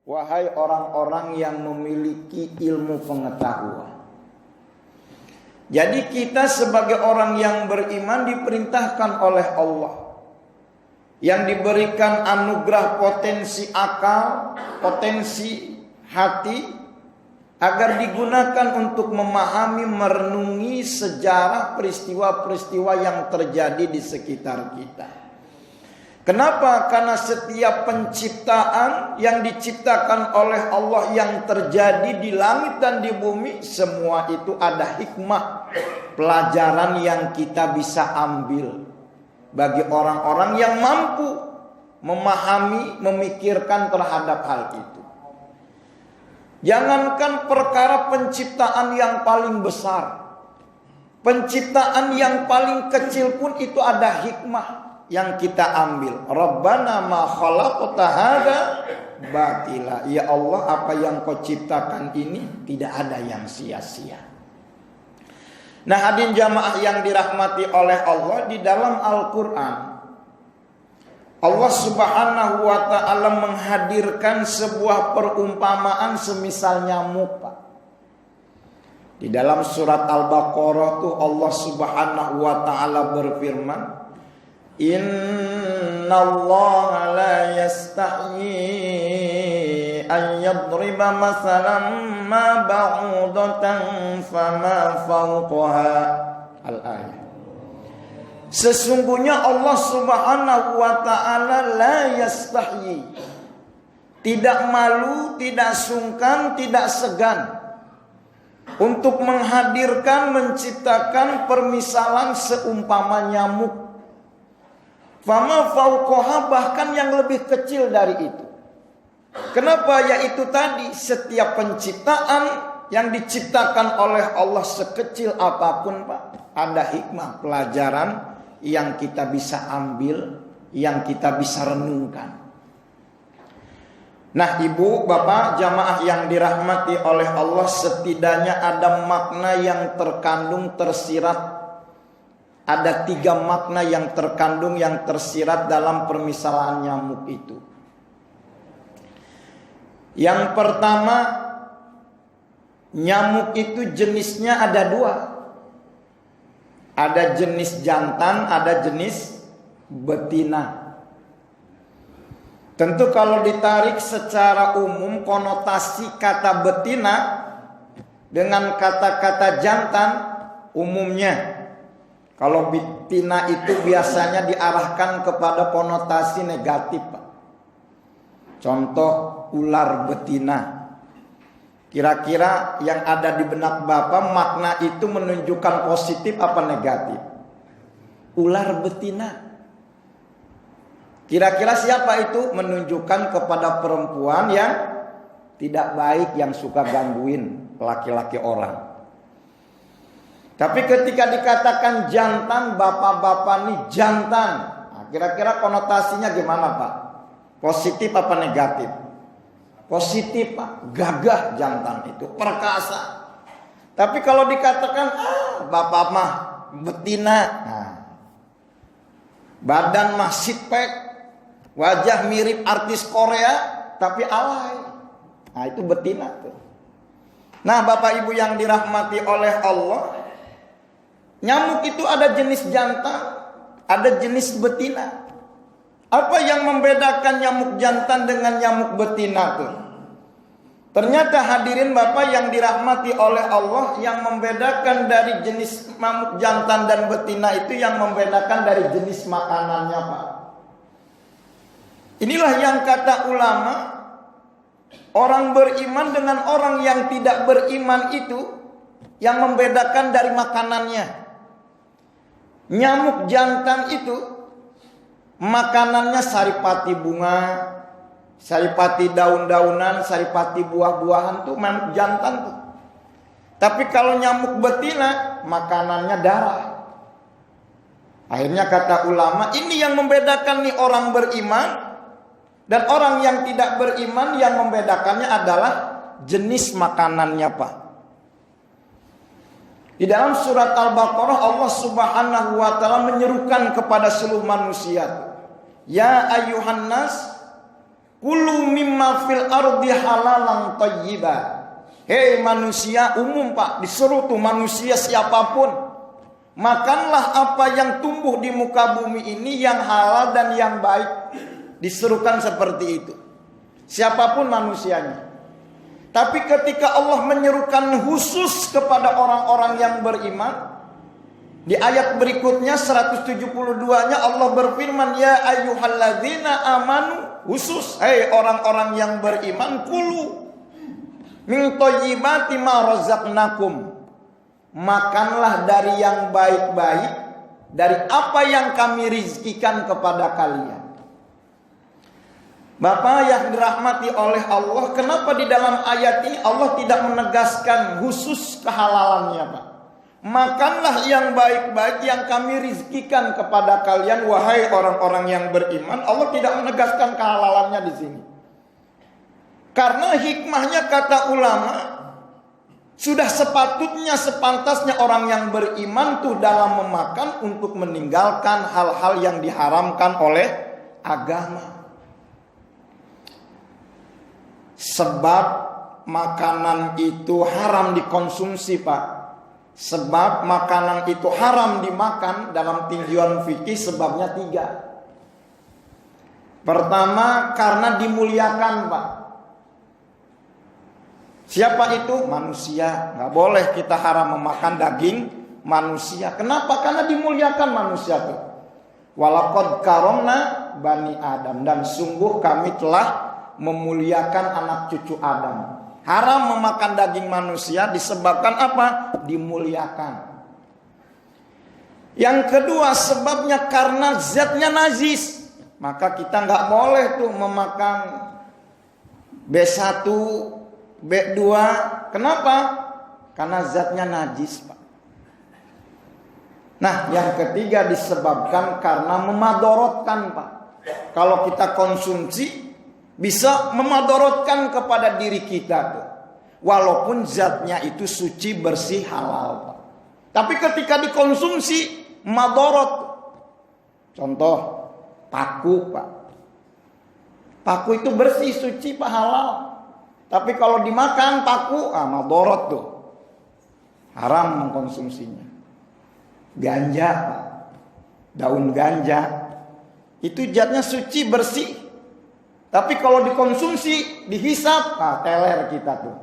Wahai orang-orang yang memiliki ilmu pengetahuan. Jadi kita sebagai orang yang beriman diperintahkan oleh Allah, yang diberikan anugerah potensi akal, potensi hati, agar digunakan untuk memahami, merenungi sejarah peristiwa-peristiwa yang terjadi di sekitar kita. Kenapa? Karena setiap penciptaan yang diciptakan oleh Allah yang terjadi di langit dan di bumi, semua itu ada hikmah, pelajaran yang kita bisa ambil bagi orang-orang yang mampu memahami, memikirkan terhadap hal itu. Jangankan perkara penciptaan yang paling besar, penciptaan yang paling kecil pun itu ada hikmah yang kita ambil. Rabbana ma khalaqta hadza batila. Ya Allah, apa yang Kau ciptakan ini tidak ada yang sia-sia. Nah, hadirin jamaah yang dirahmati oleh Allah, di dalam Al-Qur'an Allah Subhanahu wa ta'ala menghadirkan sebuah perumpamaan semisal nyamuk, Pak. Di dalam surat Al-Baqarah tuh Allah Subhanahu wa ta'ala berfirman, Innallaha la yastahyi an yadriba masalan ma ba'udatan fama fawqaha. Al-ayah. Sesungguhnya Allah Subhanahu wa ta'ala la yastahyi, tidak malu, tidak sungkan, tidak segan untuk menghadirkan, menciptakan permisalan seumpama nyamuk. Fama fauqaha, bahkan yang lebih kecil dari itu. Kenapa? Yaitu tadi, setiap penciptaan yang diciptakan oleh Allah sekecil apapun, Pak, ada hikmah, pelajaran yang kita bisa ambil, yang kita bisa renungkan. Nah, ibu, bapak, jamaah yang dirahmati oleh Allah, setidaknya ada makna yang terkandung, tersirat. Ada 3 makna yang terkandung, yang tersirat dalam permisalan nyamuk itu. Yang pertama, nyamuk itu jenisnya ada 2. Ada jenis jantan, ada jenis betina. Tentu kalau ditarik secara umum, konotasi kata betina dengan kata-kata jantan umumnya, kalau betina itu biasanya diarahkan kepada konotasi negatif, Pak. Contoh ular betina. Kira-kira yang ada di benak Bapak, makna itu menunjukkan positif apa negatif? Ular betina. Kira-kira siapa itu? Menunjukkan kepada perempuan yang tidak baik, yang suka gangguin laki-laki orang. Tapi ketika dikatakan jantan, bapak-bapak nih jantan, nah, kira-kira konotasinya gimana, Pak? Positif apa negatif? Positif, Pak. Gagah jantan itu, perkasa. Tapi kalau dikatakan bapak mah betina, nah, badan mah six-pack, wajah mirip artis Korea tapi alay, nah itu betina tuh. Nah, Bapak Ibu yang dirahmati oleh Allah, nyamuk itu ada jenis jantan, ada jenis betina. Apa yang membedakan nyamuk jantan dengan nyamuk betina tuh? Ternyata hadirin Bapak yang dirahmati oleh Allah, yang membedakan dari jenis nyamuk jantan dan betina itu, yang membedakan dari jenis makanannya, Pak. Inilah yang kata ulama, orang beriman dengan orang yang tidak beriman itu yang membedakan dari makanannya. Nyamuk jantan itu makanannya saripati bunga, saripati daun-daunan, saripati buah-buahan tuh nyamuk jantan tuh. Tapi kalau nyamuk betina makanannya darah. Akhirnya kata ulama, ini yang membedakan nih orang beriman dan orang yang tidak beriman, yang membedakannya adalah jenis makanannya, Pak. Di dalam surat Al-Baqarah Allah Subhanahu wa ta'ala menyerukan kepada seluruh manusia, ya ayyuhan nas Kulu mimma fil ardi halalan thayyiba. Hei manusia, umum Pak, disuruh tuh manusia siapapun, makanlah apa yang tumbuh di muka bumi ini yang halal dan yang baik. Disuruhkan seperti itu, siapapun manusianya. Tapi ketika Allah menyerukan khusus kepada orang-orang yang beriman, di ayat berikutnya 172-nya Allah berfirman, ya ayyuhalladzina amanu, khusus, hei orang-orang yang beriman, kulu min thayyibati ma razaqnakum, makanlah dari yang baik-baik dari apa yang kami rizkikan kepada kalian. Bapak yang dirahmati oleh Allah, kenapa di dalam ayat ini Allah tidak menegaskan khusus kehalalannya, Pak? Makanlah yang baik-baik yang kami rizkikan kepada kalian, wahai orang-orang yang beriman. Allah tidak menegaskan kehalalannya di sini. Karena hikmahnya, kata ulama, sudah sepatutnya sepantasnya orang yang beriman tuh dalam memakan untuk meninggalkan hal-hal yang diharamkan oleh agama. Sebab makanan itu haram dikonsumsi, Pak. Sebab makanan itu haram dimakan dalam tinjauan fikih sebabnya 3. Pertama, karena dimuliakan, Pak. Siapa itu? Manusia. Nggak boleh kita haram memakan daging manusia. Kenapa? Karena dimuliakan manusia itu. Walaqad karamna bani Adam, dan sungguh kami telah memuliakan anak cucu Adam. Haram memakan daging manusia disebabkan apa? Dimuliakan. Yang kedua, sebabnya karena zatnya najis. Maka kita nggak boleh tuh memakan B1, B2. Kenapa? Karena zatnya najis, Pak. Nah, yang ketiga disebabkan karena memadorotkan, Pak. Kalau kita konsumsi bisa memadorotkan kepada diri kita tuh. Walaupun zatnya itu suci, bersih, halal, Pak. Tapi ketika dikonsumsi madorot. Contoh paku, Pak. Paku itu bersih, suci, Pak, halal. Tapi kalau dimakan paku, madorot tuh. Haram mengkonsumsinya. Ganja, Pak. Daun ganja itu zatnya suci, bersih. Tapi kalau dikonsumsi, dihisap, teler kita tuh.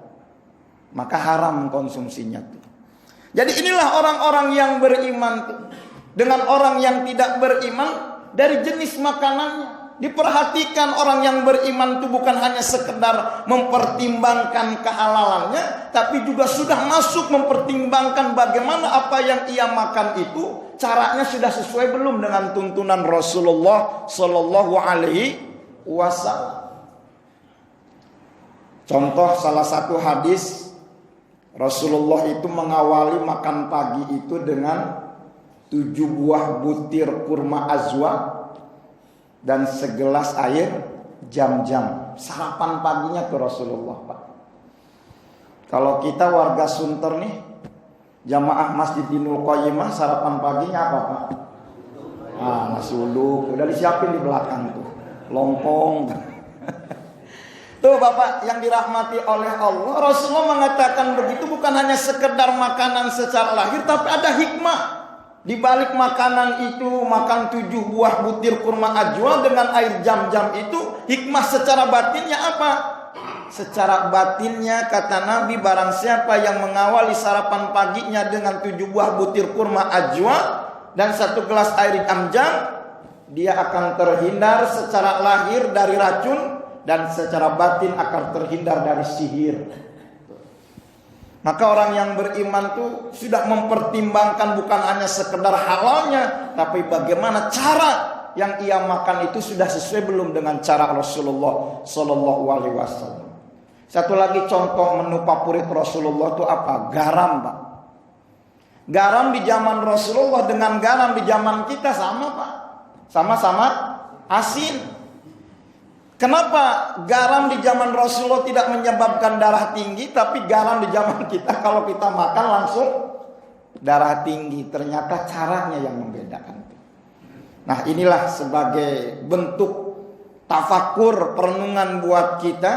Maka haram konsumsinya tuh. Jadi inilah orang-orang yang beriman tuh. Dengan orang yang tidak beriman, dari jenis makanannya. Diperhatikan orang yang beriman itu bukan hanya sekedar mempertimbangkan kehalalannya, tapi juga sudah masuk mempertimbangkan bagaimana apa yang ia makan itu caranya sudah sesuai belum dengan tuntunan Rasulullah Sallallahu Alaihi Wasallam. Contoh salah satu hadis, Rasulullah itu mengawali makan pagi itu dengan 7 buah butir kurma azwa dan segelas air jam-jam. Sarapan paginya tuh Rasulullah, Pak. Kalau kita warga Sunter nih, jamaah Masjid Dinul Qayyimah, sarapan paginya apa, Pak? Nasi uduk, udah disiapin di belakang tuh. Lompong. Tuh Bapak yang dirahmati oleh Allah, Rasulullah mengatakan begitu bukan hanya sekedar makanan secara lahir, tapi ada hikmah di balik makanan itu. Makan 7 buah butir kurma ajwa dengan air jam-jam itu, hikmah secara batinnya apa? Secara batinnya kata Nabi, barang siapa yang mengawali sarapan paginya dengan 7 buah butir kurma ajwa dan 1 gelas air jam-jam, dia akan terhindar secara lahir dari racun dan secara batin akan terhindar dari sihir. Maka orang yang beriman itu sudah mempertimbangkan bukan hanya sekedar halalnya, tapi bagaimana cara yang ia makan itu sudah sesuai belum dengan cara Rasulullah Sallallahu Alaihi Wasallam. Satu lagi contoh menu favorit Rasulullah itu apa? Garam, Pak. Garam di zaman Rasulullah dengan garam di zaman kita sama, Pak. Sama-sama asin. Kenapa garam di zaman Rasulullah tidak menyebabkan darah tinggi, tapi garam di zaman kita kalau kita makan langsung darah tinggi? Ternyata caranya yang membedakan. Nah, inilah sebagai bentuk tafakur, perenungan buat kita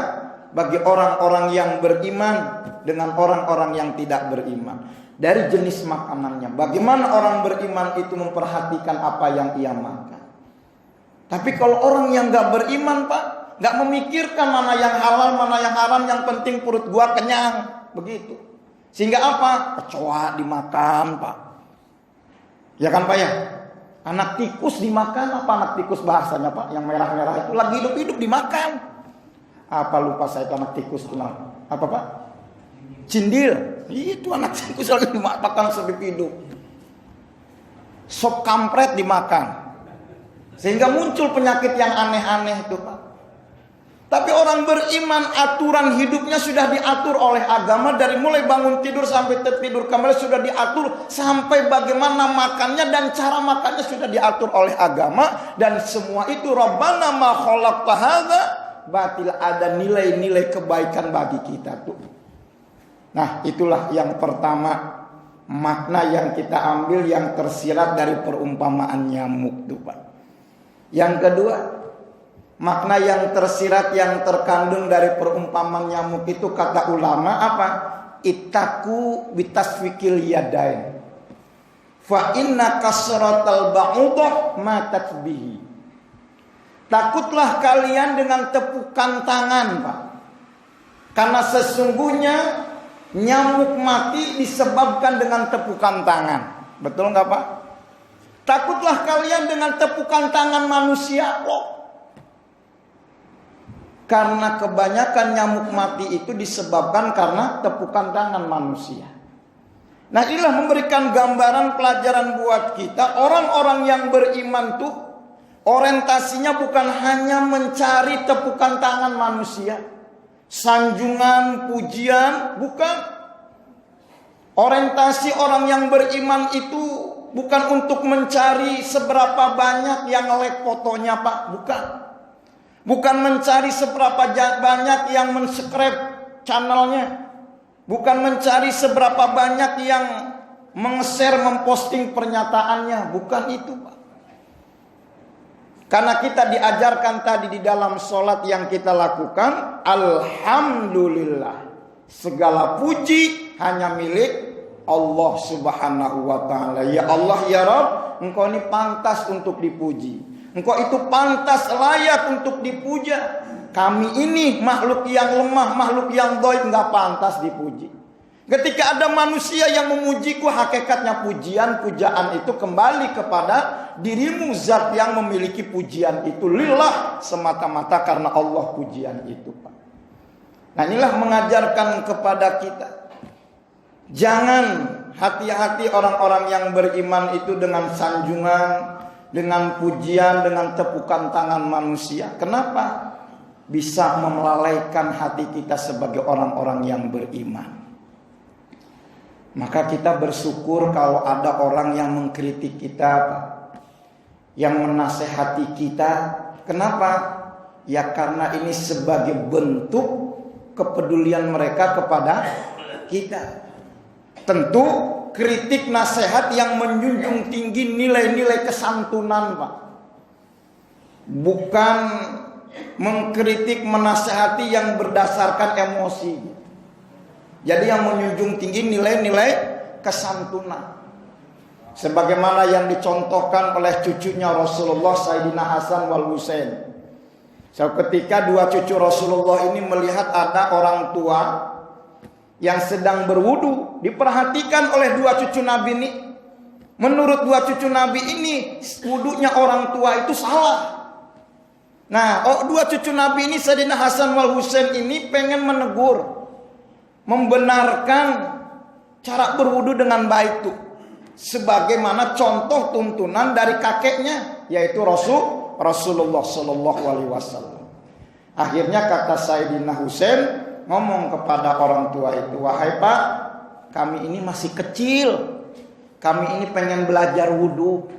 bagi orang-orang yang beriman dengan orang-orang yang tidak beriman. Dari jenis makanannya, bagaimana orang beriman itu memperhatikan apa yang ia makan. Tapi kalau orang yang gak beriman, Pak, gak memikirkan mana yang halal, mana yang haram, yang penting perut gua kenyang, begitu. Sehingga apa? Kecoa dimakan, Pak. Ya kan, Pak ya? Anak tikus dimakan, apa anak tikus bahasanya, Pak? Yang merah-merah itu lagi hidup-hidup dimakan. Apa lupa saya itu anak tikus itu? Apa, Pak? Cindil. Itu anak tikus lagi dimakan hidup. Sop kampret dimakan. Sehingga muncul penyakit yang aneh-aneh itu, Pak. Tapi orang beriman, aturan hidupnya sudah diatur oleh agama. Dari mulai bangun tidur sampai tertidur kembali sudah diatur. Sampai bagaimana makannya dan cara makannya sudah diatur oleh agama. Dan semua itu Rabbana ma khalaqta hadza batil, ada nilai-nilai kebaikan bagi kita tuh. Nah, itulah yang pertama, makna yang kita ambil yang tersirat dari perumpamaan nyamuk tuh, Pak. Yang kedua, makna yang tersirat yang terkandung dari perumpamaan nyamuk itu kata ulama apa? Ittaku bitasfikil yadain. Fa inna kasratal ba'udah matat bihi. Takutlah kalian dengan tepukan tangan, Pak. Karena sesungguhnya nyamuk mati disebabkan dengan tepukan tangan. Betul nggak, Pak? Takutlah kalian dengan tepukan tangan manusia loh. Karena kebanyakan nyamuk mati itu disebabkan karena tepukan tangan manusia. Nah, inilah memberikan gambaran pelajaran buat kita. Orang-orang yang beriman tuh orientasinya bukan hanya mencari tepukan tangan manusia, sanjungan, pujian, bukan. Orientasi orang yang beriman itu bukan untuk mencari seberapa banyak yang like fotonya, Pak. Bukan. Bukan mencari seberapa banyak yang men-subscribe channelnya. Bukan mencari seberapa banyak yang meng-share, memposting pernyataannya. Bukan itu, Pak. Karena kita diajarkan tadi di dalam sholat yang kita lakukan, alhamdulillah, segala puji hanya milik Allah subhanahu wa ta'ala. Ya Allah, ya Rabb, engkau ini pantas untuk dipuji. Engkau itu pantas, layak untuk dipuja. Kami ini makhluk yang lemah, makhluk yang dhaif, enggak pantas dipuji. Ketika ada manusia yang memujiku, hakikatnya pujian-pujaan itu kembali kepada dirimu, zat yang memiliki pujian itu. Lillah, semata-mata karena Allah pujian itu, Pak. Nah, inilah mengajarkan kepada kita. Jangan hati-hati orang-orang yang beriman itu dengan sanjungan, dengan pujian, dengan tepukan tangan manusia. Kenapa? Bisa melalaikan hati kita sebagai orang-orang yang beriman. Maka kita bersyukur kalau ada orang yang mengkritik kita, yang menasehati kita. Kenapa? Ya karena ini sebagai bentuk kepedulian mereka kepada kita. Tentu kritik nasihat yang menjunjung tinggi nilai-nilai kesantunan, Pak. Bukan mengkritik, menasehati yang berdasarkan emosi. Jadi yang menjunjung tinggi nilai-nilai kesantunan. Sebagaimana yang dicontohkan oleh cucunya Rasulullah, Sayyidina Hasan wal Husain. Ketika dua cucu Rasulullah ini melihat ada orang tua yang sedang berwudu, diperhatikan oleh dua cucu Nabi ini. Menurut dua cucu Nabi ini, wudunya orang tua itu salah. Nah, dua cucu Nabi ini, Sayyidina Hasan wal Husain ini pengen menegur, membenarkan cara berwudu dengan baik itu, sebagaimana contoh tuntunan dari kakeknya, yaitu Rasulullah Shallallahu Alaihi Wasallam. Akhirnya kata Sayyidina Husain ngomong kepada orang tua itu, wahai Pak, kami ini masih kecil, kami ini pengen belajar wudu.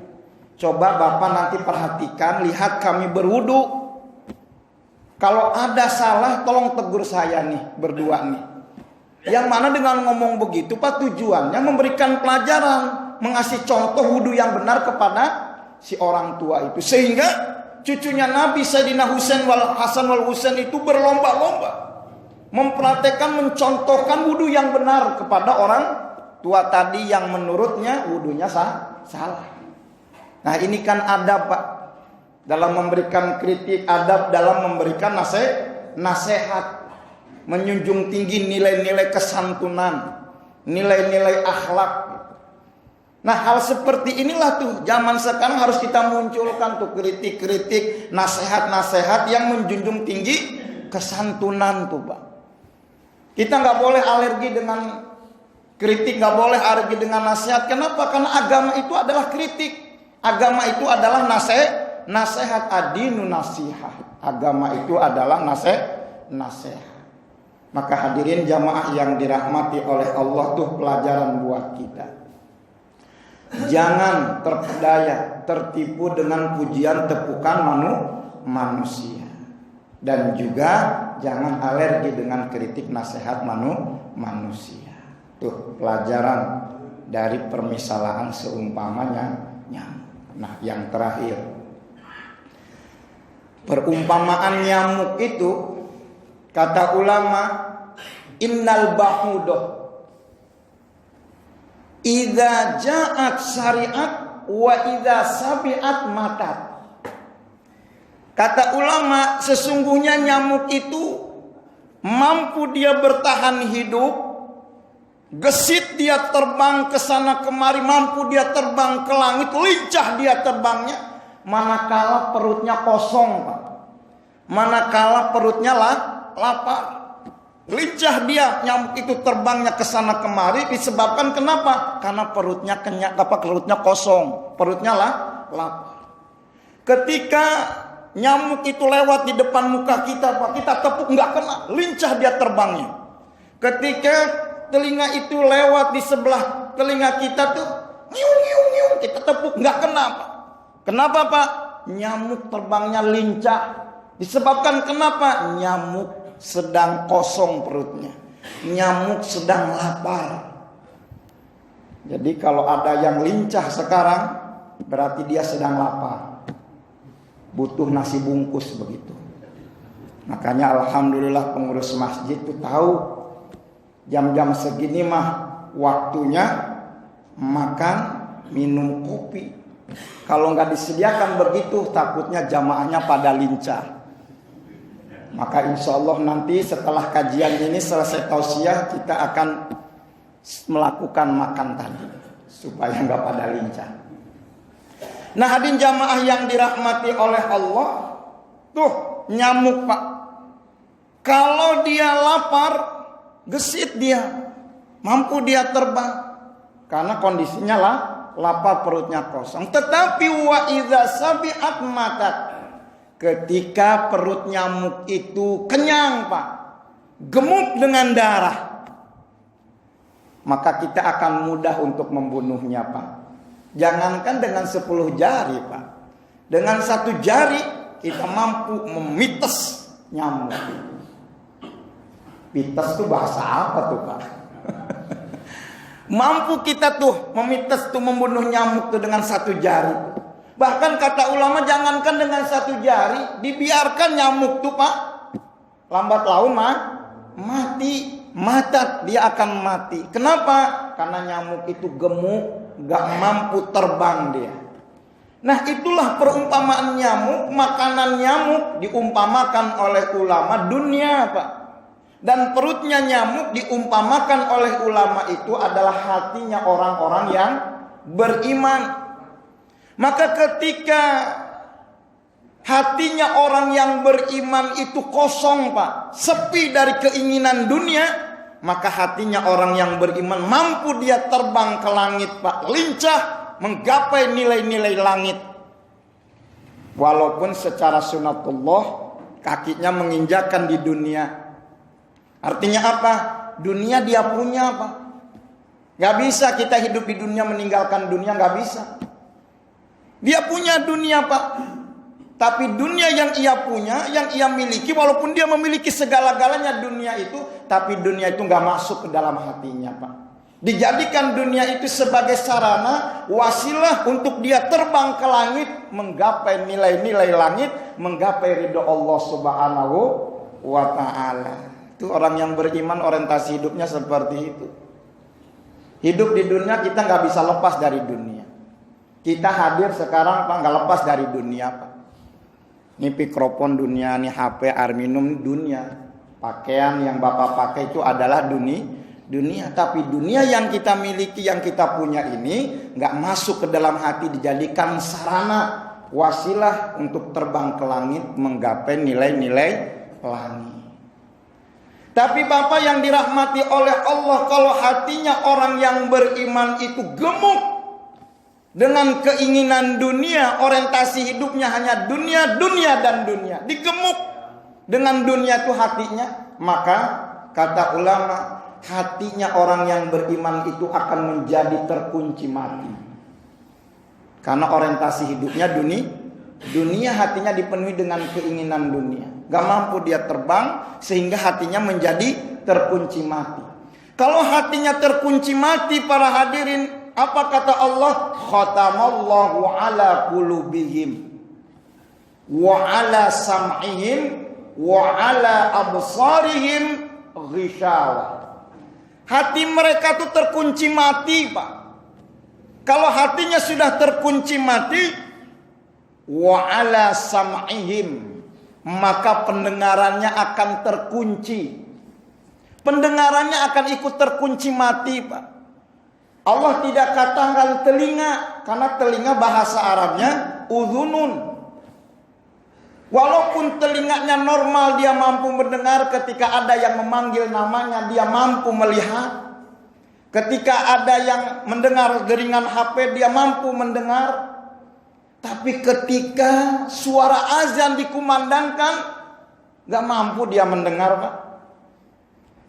Coba Bapak nanti perhatikan, lihat kami berwudu. Kalau ada salah, tolong tegur saya nih, berdua nih. Yang mana dengan ngomong begitu, Pak, tujuannya memberikan pelajaran, mengasih contoh wudu yang benar kepada si orang tua itu. Sehingga cucunya Nabi Sayyidina Husain wal Hasan wal Husain itu berlomba-lomba mempraktekkan, mencontohkan wudu yang benar kepada orang tua tadi yang menurutnya wudunya salah. Nah, ini kan adab, Pak, dalam memberikan kritik, adab dalam memberikan nasihat, menjunjung tinggi nilai-nilai kesantunan, nilai-nilai akhlak. Nah, hal seperti inilah tuh zaman sekarang harus kita munculkan tuh, kritik-kritik, nasihat-nasihat yang menjunjung tinggi kesantunan tuh, Pak. Kita nggak boleh alergi dengan kritik, nggak boleh alergi dengan nasihat. Kenapa? Karena agama itu adalah kritik. Agama itu adalah nasihat, adinu nasihah. Agama itu adalah nasihat. Maka hadirin jamaah yang dirahmati oleh Allah, tuh pelajaran buat kita. Jangan terpedaya, tertipu dengan pujian tepukan manusia. Dan juga jangan alergi dengan kritik nasihat manusia. Tuh pelajaran dari permisalan seumpamanya nyamuk. Nah, yang terakhir, perumpamaan nyamuk itu kata ulama, innal bahudoh idza ja'at syariat wa idza sabiat matat. Kata ulama, sesungguhnya nyamuk itu mampu dia bertahan hidup, gesit dia terbang ke sana kemari, mampu dia terbang ke langit, lincah dia terbangnya, manakala perutnya kosong, Pak. Manakala perutnya lapar. Lincah dia nyamuk itu terbangnya ke sana kemari disebabkan kenapa? Karena perutnya perutnya kosong, perutnya lapar. Ketika nyamuk itu lewat di depan muka kita, Pak, kita tepuk nggak kena, lincah dia terbangnya. Ketika telinga itu lewat di sebelah telinga kita tuh, nyiung nyiung nyiung, kita tepuk nggak kena, Pak. Kenapa, Pak? Nyamuk terbangnya lincah. Disebabkan kenapa? Nyamuk sedang kosong perutnya. Nyamuk sedang lapar. Jadi kalau ada yang lincah sekarang, berarti dia sedang lapar. Butuh nasi bungkus begitu. Makanya alhamdulillah pengurus masjid itu tahu jam-jam segini mah waktunya makan, minum kopi. Kalau nggak disediakan begitu, takutnya jamaahnya pada lincah. Maka insya Allah nanti setelah kajian ini selesai tausiah, kita akan melakukan makan tadi supaya nggak pada lincah. Nah, hadirin jamaah yang dirahmati oleh Allah, tuh nyamuk, Pak. Kalau dia lapar, gesit dia, mampu dia terbang, karena kondisinya lapar, perutnya kosong. Tetapi wa idza sabiat matat, ketika perut nyamuk itu kenyang, Pak, gemuk dengan darah, maka kita akan mudah untuk membunuhnya, Pak. Jangankan dengan 10 jari, Pak. Dengan 1 jari kita mampu memites nyamuk. Pites itu bahasa apa tuh, Pak? Mampu kita tuh memites tuh, membunuh nyamuk tuh dengan 1 jari. Bahkan kata ulama, jangankan dengan 1 jari, dibiarkan nyamuk tuh, Pak, lambat laun mati. Matat, dia akan mati. Kenapa? Karena nyamuk itu gemuk, gak mampu terbang dia. Nah, itulah perumpamaan nyamuk. Makanan nyamuk diumpamakan oleh ulama dunia, Pak. Dan perutnya nyamuk diumpamakan oleh ulama itu adalah hatinya orang-orang yang beriman. Maka ketika hatinya orang yang beriman itu kosong, Pak, sepi dari keinginan dunia, maka hatinya orang yang beriman mampu dia terbang ke langit, Pak, lincah menggapai nilai-nilai langit. Walaupun secara sunatullah kakinya menginjakan di dunia. Artinya apa? Dunia dia punya, Pak. Gak bisa kita hidup di dunia meninggalkan dunia, gak bisa. Dia punya dunia, Pak. Tapi dunia yang ia punya, yang ia miliki, walaupun dia memiliki segala-galanya dunia itu, tapi dunia itu gak masuk ke dalam hatinya, Pak. Dijadikan dunia itu sebagai sarana, wasilah untuk dia terbang ke langit, menggapai nilai-nilai langit, menggapai ridho Allah Subhanahu wa ta'ala. Itu orang yang beriman, orientasi hidupnya seperti itu. Hidup di dunia kita nggak bisa lepas dari dunia. Kita hadir sekarang Pak, nggak lepas dari dunia Pak. Ini mikrofon dunia, ini HP, air minum dunia. Pakaian yang Bapak pakai itu adalah dunia. Tapi dunia yang kita miliki, yang kita punya ini nggak masuk ke dalam hati, dijadikan sarana, wasilah untuk terbang ke langit, menggapai nilai-nilai langit. Tapi Bapak yang dirahmati oleh Allah, kalau hatinya orang yang beriman itu gemuk dengan keinginan dunia, orientasi hidupnya hanya dunia, dunia dan dunia, digemuk dengan dunia itu hatinya, maka kata ulama, hatinya orang yang beriman itu akan menjadi terkunci mati. Karena orientasi hidupnya dunia, hatinya dipenuhi dengan keinginan dunia. Gak mampu dia terbang sehingga hatinya menjadi terkunci mati. Kalau hatinya terkunci mati, para hadirin, apa kata Allah? Khatamallahu ala qulubihim wa ala sam'ihim wa ala absarihim ghishawah. Hati mereka tuh terkunci mati, Pak. Kalau hatinya sudah terkunci mati, wa ala sam'ihim, maka pendengarannya akan terkunci. Pendengarannya akan ikut terkunci mati, Pak. Allah tidak katakan telinga, karena telinga bahasa Arabnya udhunun. Walaupun telinganya normal, dia mampu mendengar. Ketika ada yang memanggil namanya, dia mampu melihat. Ketika ada yang mendengar geringan HP, dia mampu mendengar. Tapi ketika suara azan dikumandangkan, gak mampu dia mendengar, Pak.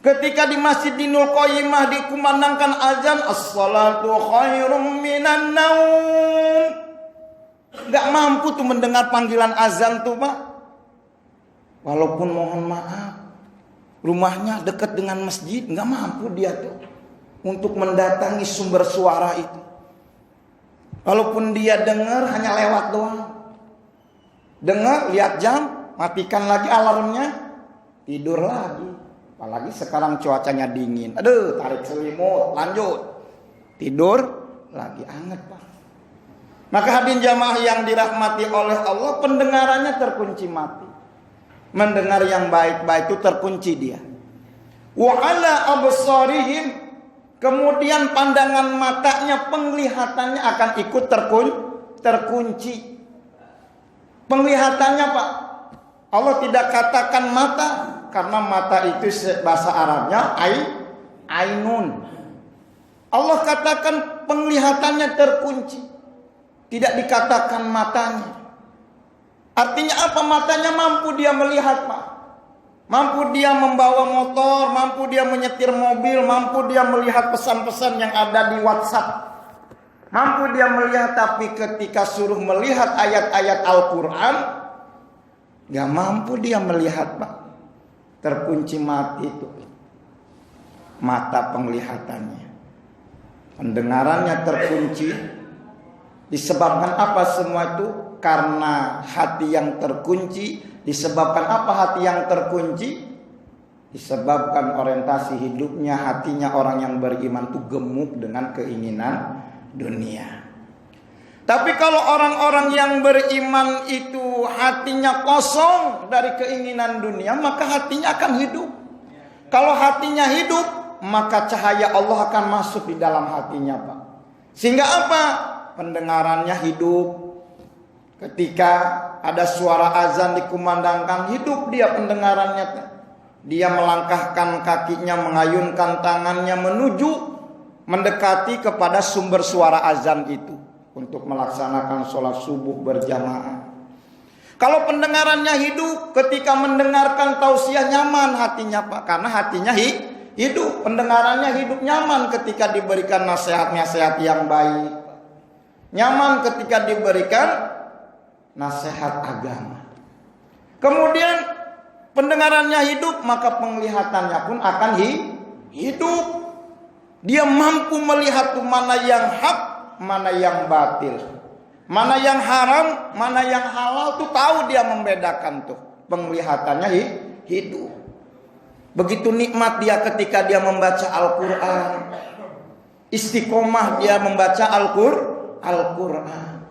Ketika di Masjidil Qayyimah dikumandangkan azan, as-salatu khairum minan naum, gak mampu tuh mendengar panggilan azan tuh, Pak. Walaupun mohon maaf, rumahnya dekat dengan masjid, gak mampu dia tuh untuk mendatangi sumber suara itu. Walaupun dia dengar, hanya lewat doang. Dengar, lihat jam, matikan lagi alarmnya, tidur lagi. Apalagi sekarang cuacanya dingin. Aduh, tarik selimut, lanjut. Tidur lagi, anget, Pak. Maka hadirin jamaah yang dirahmati oleh Allah, pendengarannya terkunci mati. Mendengar yang baik-baik itu terkunci dia. Wa ala absarihim, kemudian pandangan matanya, penglihatannya akan ikut terkunci. Penglihatannya, Pak, Allah tidak katakan mata, karena mata itu bahasa Arabnya ainun. Allah katakan penglihatannya terkunci, tidak dikatakan matanya. Artinya apa? Matanya mampu dia melihat, Pak. Mampu dia membawa motor, mampu dia menyetir mobil, mampu dia melihat pesan-pesan yang ada di WhatsApp. Mampu dia melihat, tapi ketika suruh melihat ayat-ayat Al-Quran, gak mampu dia melihat, Pak. Terkunci mati itu mata penglihatannya. Pendengarannya terkunci. Disebabkan apa semua itu? Karena hati yang terkunci. Disebabkan apa hati yang terkunci? Disebabkan orientasi hidupnya, hatinya orang yang beriman itu gemuk dengan keinginan dunia. Tapi kalau orang-orang yang beriman itu hatinya kosong dari keinginan dunia, maka hatinya akan hidup. Kalau hatinya hidup, maka cahaya Allah akan masuk di dalam hatinya, Pak. Sehingga apa? Pendengarannya hidup. Ketika ada suara azan dikumandangkan, hidup dia pendengarannya. Dia melangkahkan kakinya, mengayunkan tangannya menuju mendekati kepada sumber suara azan itu untuk melaksanakan sholat subuh berjamaah. Kalau pendengarannya hidup, ketika mendengarkan tausiah nyaman hatinya, Pak, karena hatinya hidup. Pendengarannya hidup, nyaman ketika diberikan nasihat-nasihat yang baik, nyaman ketika diberikan nasihat agama. Kemudian pendengarannya hidup, maka penglihatannya pun akan hidup. Dia mampu melihat tuh mana yang hak, mana yang batil, mana yang haram, mana yang halal tuh tahu dia membedakan tuh. Penglihatannya hidup. Begitu nikmat dia ketika dia membaca Al-Quran. Istiqomah dia membaca Al-Quran.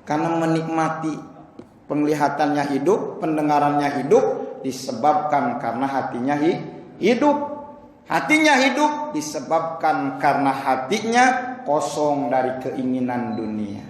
Karena menikmati penglihatannya hidup, pendengarannya hidup, disebabkan karena hatinya hidup. Hatinya hidup disebabkan karena hatinya kosong dari keinginan dunia.